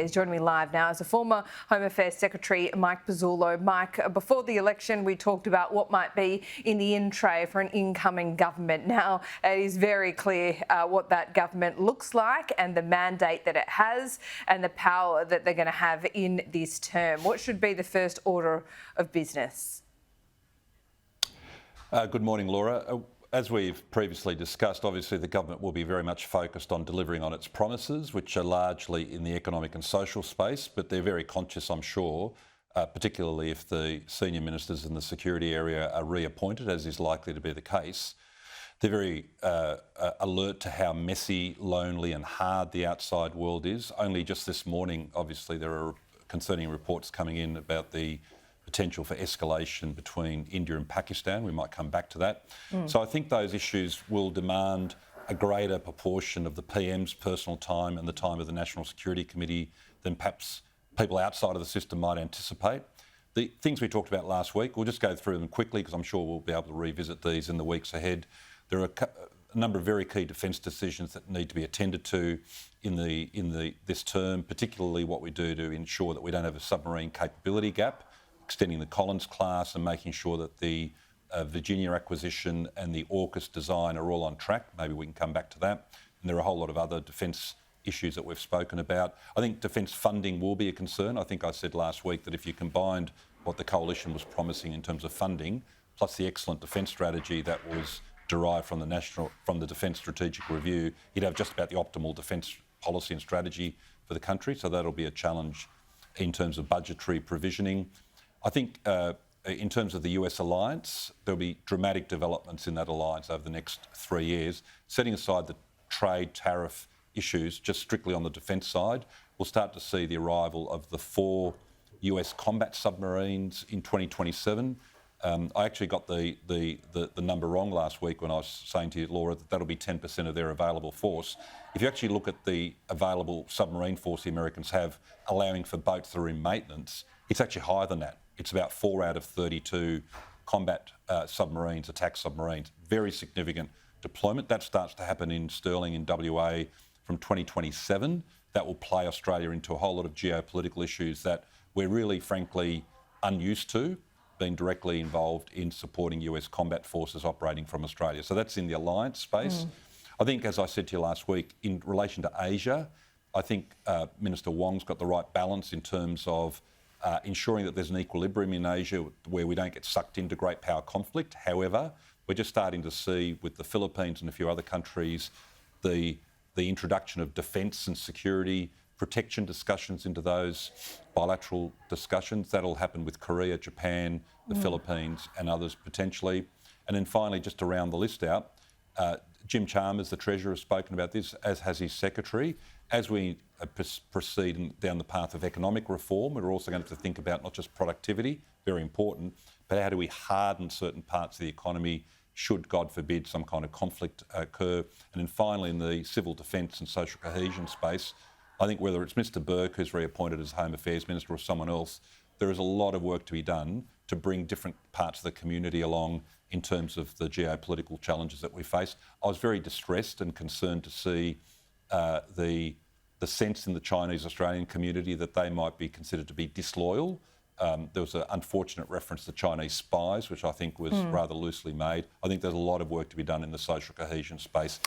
Is joining me live now as a former Home Affairs Secretary, Mike Pezzullo. Mike, before the election, we talked about what might be in the in-tray for an incoming government. Now, it is very clear what that government looks like and the mandate that it has and the power that they're going to have in this term. What should be the first order of business? Good morning, Laura. As we've previously discussed, obviously the government will be very much focused on delivering on its promises, which are largely in the economic and social space, but they're very conscious, I'm sure, particularly if the senior ministers in the security area are reappointed, as is likely to be the case. They're very alert to how messy, lonely and hard the outside world is. Only just this morning, obviously, there are concerning reports coming in about the potential for escalation between India and Pakistan. We might come back to that. So I think those issues will demand a greater proportion of the PM's personal time and the time of the National Security Committee than perhaps people outside of the system might anticipate. The things we talked about last week, we'll just go through them quickly because I'm sure we'll be able to revisit these in the weeks ahead. There are a number of very key defence decisions that need to be attended to in this term, particularly what we do to ensure that we don't have a submarine capability gap, extending the Collins class and making sure that the Virginia acquisition and the AUKUS design are all on track. Maybe we can come back to that. And there are a whole lot of other defence issues that we've spoken about. I think defence funding will be a concern. I think I said last week that if you combined what the coalition was promising in terms of funding, plus the excellent defence strategy that was derived from the Defence Strategic Review, you'd have just about the optimal defence policy and strategy for the country. So that'll be a challenge in terms of budgetary provisioning. I think in terms of the US alliance, there'll be dramatic developments in that alliance over the next 3 years. Setting aside the trade tariff issues, just strictly on the defence side, we'll start to see the arrival of the 4 US combat submarines in 2027. I actually got the number wrong last week when I was saying to you, Laura, that that'll be 10% of their available force. If you actually look at the available submarine force the Americans have, allowing for boats that are in maintenance, it's actually higher than that. It's about 4 out of 32 combat submarines, attack submarines. Very significant deployment. That starts to happen in Stirling in WA from 2027. That will play Australia into a whole lot of geopolitical issues that we're really, frankly, unused to being directly involved in supporting US combat forces operating from Australia. So that's in the alliance space. I think, as I said to you last week, in relation to Asia, I think Minister Wong's got the right balance in terms of ensuring that there's an equilibrium in Asia where we don't get sucked into great power conflict. However, we're just starting to see with the Philippines and a few other countries the introduction of defence and security protection discussions into those bilateral discussions. That'll happen with Korea, Japan, the Philippines and others potentially. And then finally, just to round the list out, Jim Chalmers, the Treasurer, has spoken about this, as has his Secretary. As we proceed down the path of economic reform, we're also going to have to think about not just productivity, very important, but how do we harden certain parts of the economy should, God forbid, some kind of conflict occur. And then finally, in the civil defence and social cohesion space, I think whether it's Mr Burke, who's reappointed as Home Affairs Minister, or someone else, there is a lot of work to be done to bring different parts of the community along in terms of the geopolitical challenges that we face. I was very distressed and concerned to see the sense in the Chinese-Australian community that they might be considered to be disloyal. There was an unfortunate reference to Chinese spies, which I think was rather loosely made. I think there's a lot of work to be done in the social cohesion space